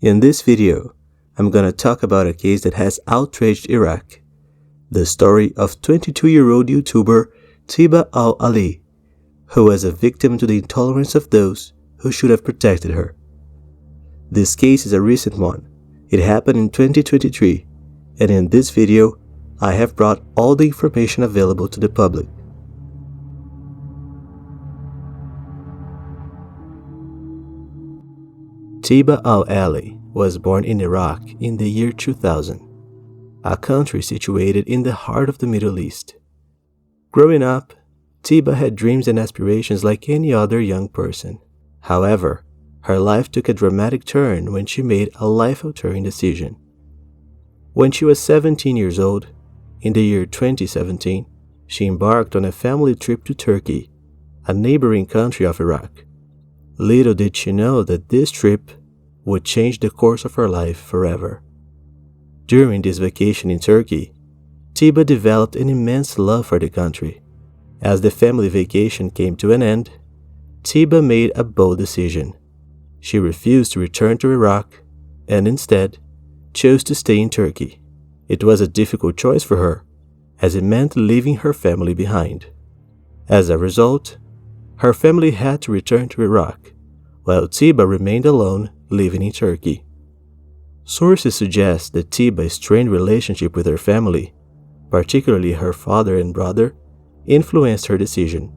In this video, I'm gonna talk about a case that has outraged Iraq. The story of 22-year-old YouTuber Tiba al-Ali, who was a victim to the intolerance of those who should have protected her. This case is a recent one. It happened in 2023, and in this video, I have brought all the information available to the public. Tiba al-Ali was born in Iraq in the year 2000, a country situated in the heart of the Middle East. Growing up, Tiba had dreams and aspirations like any other young person. However, her life took a dramatic turn when she made a life-altering decision. When she was 17 years old, in the year 2017, she embarked on a family trip to Turkey, a neighboring country of Iraq. Little did she know that this trip would change the course of her life forever. During this vacation in Turkey, Tiba developed an immense love for the country. As the family vacation came to an end, Tiba made a bold decision. She refused to return to Iraq and instead chose to stay in Turkey. It was a difficult choice for her, as it meant leaving her family behind. As a result, her family had to return to Iraq, while Tiba remained alone living in Turkey. Sources suggest that Tiba's strained relationship with her family, particularly her father and brother, influenced her decision.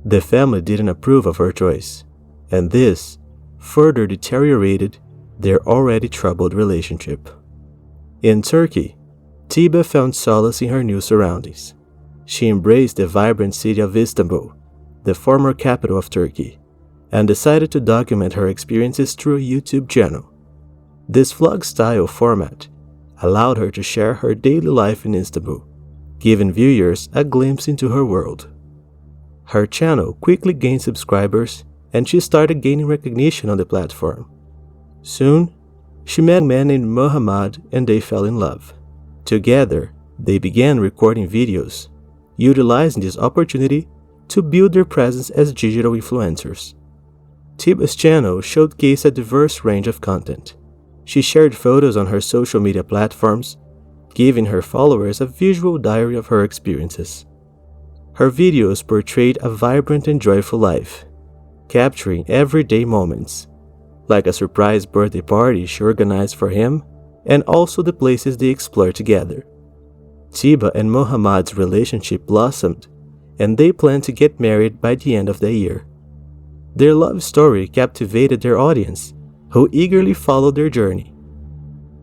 The family didn't approve of her choice, and this further deteriorated their already troubled relationship. In Turkey, Tiba found solace in her new surroundings. She embraced the vibrant city of Istanbul, the former capital of Turkey, and decided to document her experiences through a YouTube channel. This vlog-style format allowed her to share her daily life in Istanbul, giving viewers a glimpse into her world. Her channel quickly gained subscribers, and she started gaining recognition on the platform. Soon, she met a man named Muhammad and they fell in love. Together, they began recording videos, utilizing this opportunity to build their presence as digital influencers. Tiba's channel showcased a diverse range of content. She shared photos on her social media platforms, giving her followers a visual diary of her experiences. Her videos portrayed a vibrant and joyful life, capturing everyday moments, like a surprise birthday party she organized for him, and also the places they explored together. Tiba and Muhammad's relationship blossomed, and they planned to get married by the end of the year. Their love story captivated their audience, who eagerly followed their journey.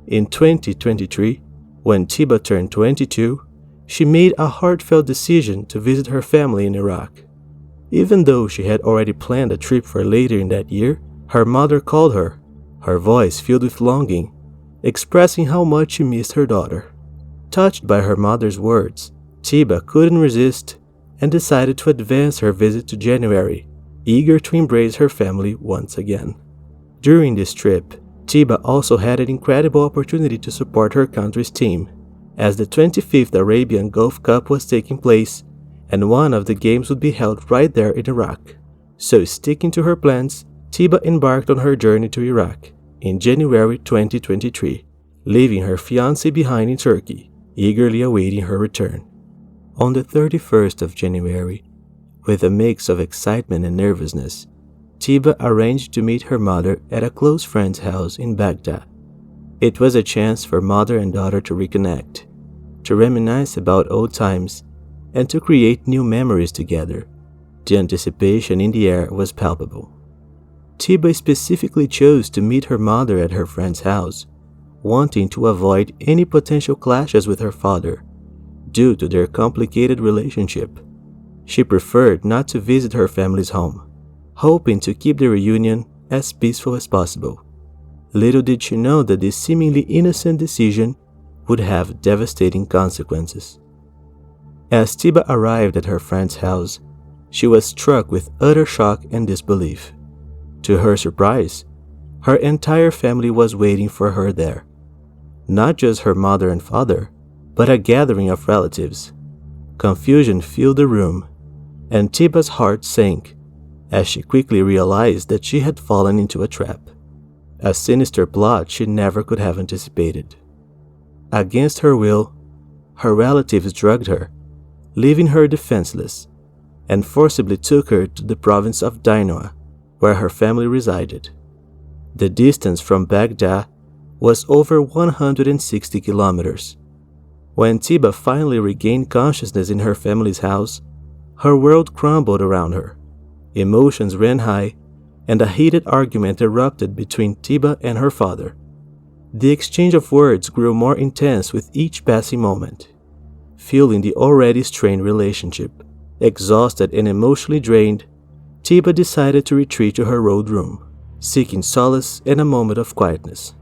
In 2023, when Tiba turned 22, she made a heartfelt decision to visit her family in Iraq. Even though she had already planned a trip for later in that year, her mother called her, her voice filled with longing, expressing how much she missed her daughter. Touched by her mother's words, Tiba couldn't resist and decided to advance her visit to January, eager to embrace her family once again. During this trip, Tiba also had an incredible opportunity to support her country's team, as the 25th Arabian Gulf Cup was taking place, and one of the games would be held right there in Iraq. So, sticking to her plans, Tiba embarked on her journey to Iraq in January 2023, leaving her fiancé behind in Turkey, eagerly awaiting her return. On the 31st of January, with a mix of excitement and nervousness, Tiba arranged to meet her mother at a close friend's house in Baghdad. It was a chance for mother and daughter to reconnect, to reminisce about old times, and to create new memories together. The anticipation in the air was palpable. Tiba specifically chose to meet her mother at her friend's house, wanting to avoid any potential clashes with her father, due to their complicated relationship. She preferred not to visit her family's home, hoping to keep the reunion as peaceful as possible. Little did she know that this seemingly innocent decision would have devastating consequences. As Tiba arrived at her friend's house, she was struck with utter shock and disbelief. To her surprise, her entire family was waiting for her there. Not just her mother and father, but a gathering of relatives. Confusion filled the room, and Tiba's heart sank as she quickly realized that she had fallen into a trap. a sinister plot she never could have anticipated. Against her will, her relatives drugged her, leaving her defenseless, and forcibly took her to the province of Dinoa, where her family resided. The distance from Baghdad was over 160 kilometers. When Tiba finally regained consciousness in her family's house, her world crumbled around her. Emotions ran high, and a heated argument erupted between Tiba and her father. The exchange of words grew more intense with each passing moment. Feeling the already strained relationship, exhausted and emotionally drained, Tiba decided to retreat to her road room, seeking solace and a moment of quietness.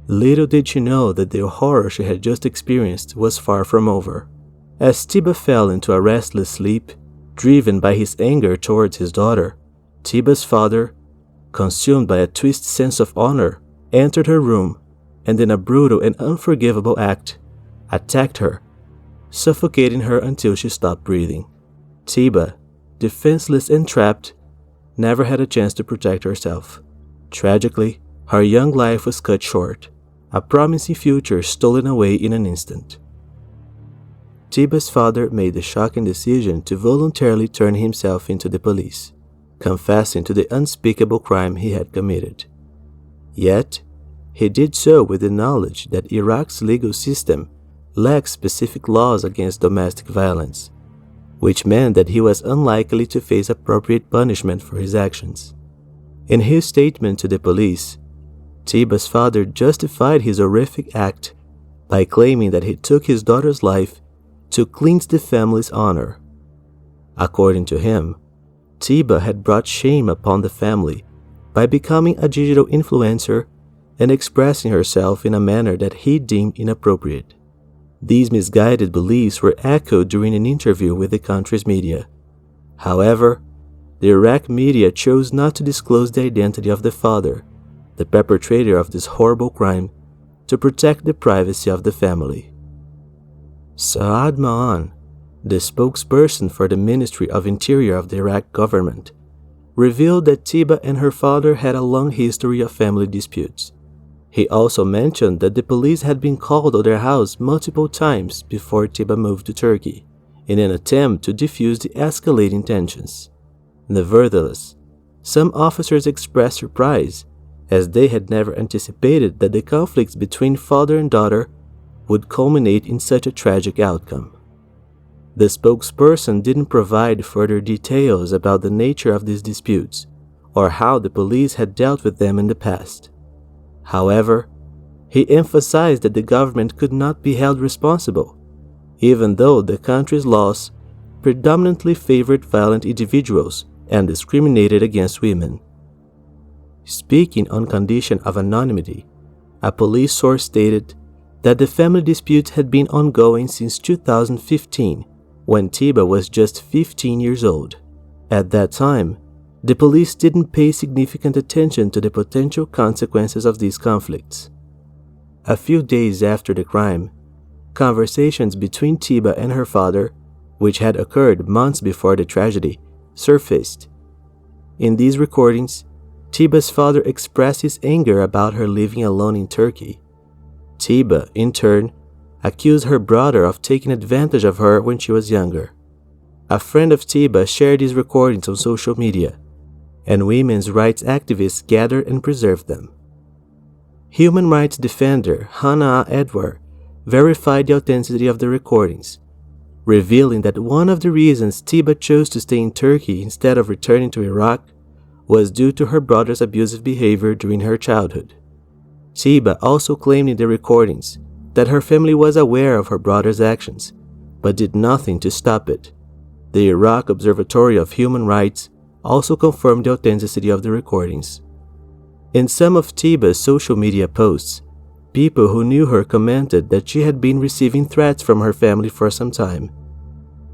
Little did she know that the horror she had just experienced was far from over. As Tiba fell into a restless sleep, driven by his anger towards his daughter, Tiba's father, consumed by a twisted sense of honor, entered her room and in a brutal and unforgivable act, attacked her, suffocating her until she stopped breathing. Tiba, defenseless and trapped, never had a chance to protect herself. Tragically, her young life was cut short, a promising future stolen away in an instant. Tiba's father made the shocking decision to voluntarily turn himself into the police, confessing to the unspeakable crime he had committed. Yet, he did so with the knowledge that Iraq's legal system lacks specific laws against domestic violence, which meant that he was unlikely to face appropriate punishment for his actions. In his statement to the police, Tiba's father justified his horrific act by claiming that he took his daughter's life to cleanse the family's honor. According to him, Tiba had brought shame upon the family by becoming a digital influencer and expressing herself in a manner that he deemed inappropriate. These misguided beliefs were echoed during an interview with the country's media. However, the Iraq media chose not to disclose the identity of the father, the perpetrator of this horrible crime, to protect the privacy of the family. Saad Ma'an, the spokesperson for the Ministry of Interior of the Iraq government, revealed that Tiba and her father had a long history of family disputes. He also mentioned that the police had been called to their house multiple times before Tiba moved to Turkey, in an attempt to defuse the escalating tensions. Nevertheless, some officers expressed surprise, as they had never anticipated that the conflicts between father and daughter would culminate in such a tragic outcome. The spokesperson didn't provide further details about the nature of these disputes or how the police had dealt with them in the past. However, he emphasized that the government could not be held responsible, even though the country's laws predominantly favored violent individuals and discriminated against women. Speaking on condition of anonymity, a police source stated that the family disputes had been ongoing since 2015, when Tiba was just 15 years old. At that time, the police didn't pay significant attention to the potential consequences of these conflicts. A few days after the crime, conversations between Tiba and her father, which had occurred months before the tragedy, surfaced. In these recordings, Tiba's father expressed his anger about her living alone in Turkey. Tiba, in turn, accused her brother of taking advantage of her when she was younger. A friend of Tiba shared these recordings on social media, and women's rights activists gathered and preserved them. Human rights defender Hannah Edward verified the authenticity of the recordings, revealing that one of the reasons Tiba chose to stay in Turkey instead of returning to Iraq was due to her brother's abusive behavior during her childhood. Tiba also claimed in the recordings that her family was aware of her brother's actions, but did nothing to stop it. The Iraq Observatory of Human Rights also confirmed the authenticity of the recordings. In some of Tiba's social media posts, people who knew her commented that she had been receiving threats from her family for some time.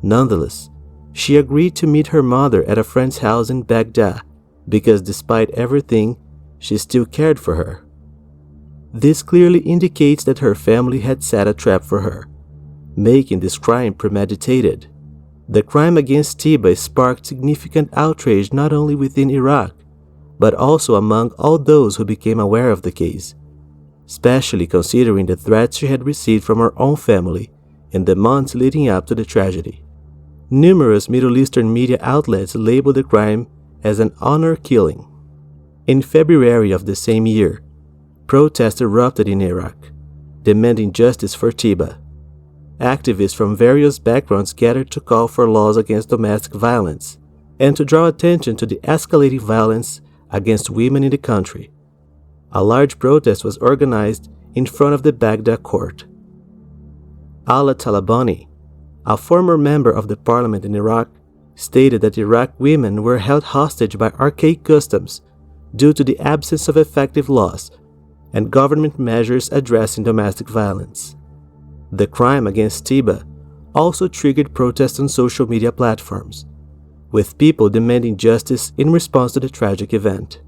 Nonetheless, she agreed to meet her mother at a friend's house in Baghdad because despite everything, she still cared for her. This clearly indicates that her family had set a trap for her, making this crime premeditated. The crime against Tiba sparked significant outrage not only within Iraq, but also among all those who became aware of the case, especially considering the threats she had received from her own family in the months leading up to the tragedy. Numerous Middle Eastern media outlets labeled the crime as an honor killing. In February of the same year, protests erupted in Iraq, demanding justice for Tiba. Activists from various backgrounds gathered to call for laws against domestic violence and to draw attention to the escalating violence against women in the country. A large protest was organized in front of the Baghdad court. Ala Talabani, a former member of the parliament in Iraq, stated that Iraq women were held hostage by archaic customs due to the absence of effective laws and government measures addressing domestic violence. The crime against Tiba also triggered protests on social media platforms, with people demanding justice in response to the tragic event.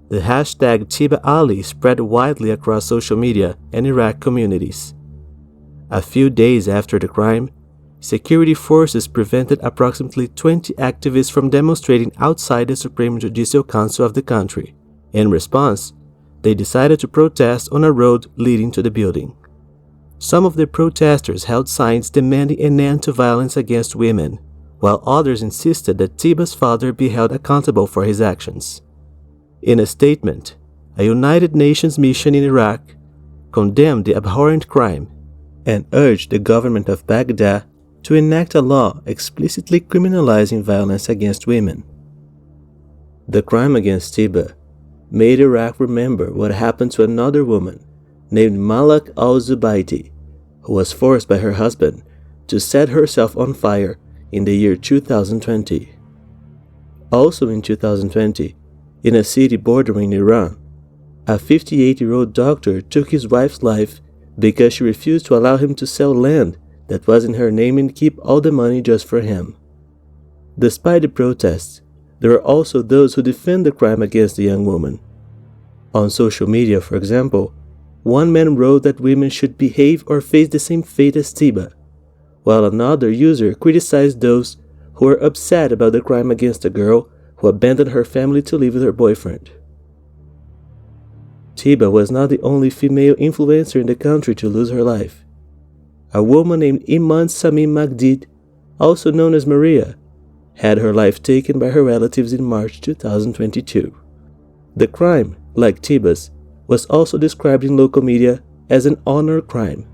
The hashtag Tiba Ali spread widely across social media and Iraq communities. A few days after the crime, security forces prevented approximately 20 activists from demonstrating outside the Supreme Judicial Council of the country. In response, they decided to protest on a road leading to the building. Some of the protesters held signs demanding an end to violence against women, while others insisted that Tiba's father be held accountable for his actions. In a statement, a United Nations mission in Iraq condemned the abhorrent crime and urged the government of Baghdad to enact a law explicitly criminalizing violence against women. The crime against Tiba made Iraq remember what happened to another woman named Malak al-Zubaidi, who was forced by her husband to set herself on fire in the year 2020. Also in 2020, in a city bordering Iran, a 58-year-old doctor took his wife's life because she refused to allow him to sell land that was in her name and keep all the money just for him. Despite the protests, there are also those who defend the crime against the young woman. On social media, for example, one man wrote that women should behave or face the same fate as Tiba, while another user criticized those who were upset about the crime against a girl who abandoned her family to live with her boyfriend. Tiba was not the only female influencer in the country to lose her life. A woman named Iman Samim Magdid, also known as Maria, had her life taken by her relatives in March 2022. The crime, like Tiba's, was also described in local media as an honor crime.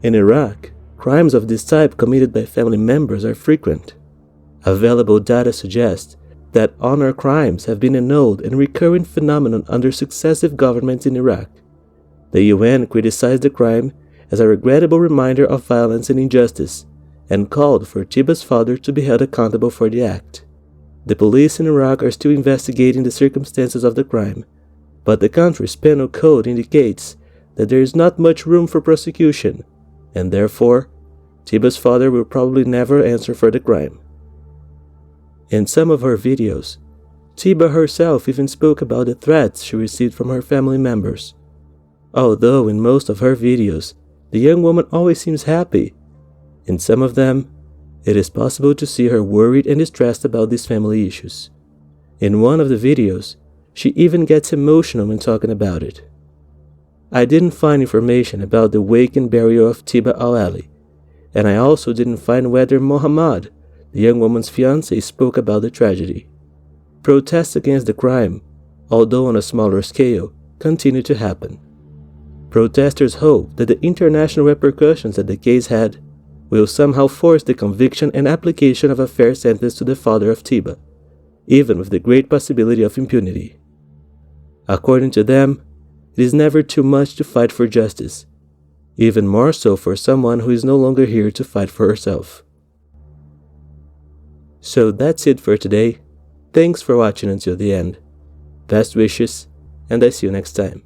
In Iraq, crimes of this type committed by family members are frequent. Available data suggests that honor crimes have been annulled and recurring phenomenon under successive governments in Iraq. The UN criticized the crime as a regrettable reminder of violence and injustice and called for Tiba's father to be held accountable for the act. The police in Iraq are still investigating the circumstances of the crime, but the country's penal code indicates that there is not much room for prosecution, and therefore, Tiba's father will probably never answer for the crime. In some of her videos, Tiba herself even spoke about the threats she received from her family members. Although in most of her videos, the young woman always seems happy, in some of them, it is possible to see her worried and distressed about these family issues. In one of the videos, she even gets emotional when talking about it. I didn't find information about the wake and burial of Tiba al-Ali, and I also didn't find whether Mohammad, the young woman's fiancé, spoke about the tragedy. Protests against the crime, although on a smaller scale, continue to happen. Protesters hope that the international repercussions that the case had will somehow force the conviction and application of a fair sentence to the father of Tiba, even with the great possibility of impunity. According to them, it is never too much to fight for justice, even more so for someone who is no longer here to fight for herself. So that's it for today. Thanks for watching until the end. Best wishes, and I see you next time.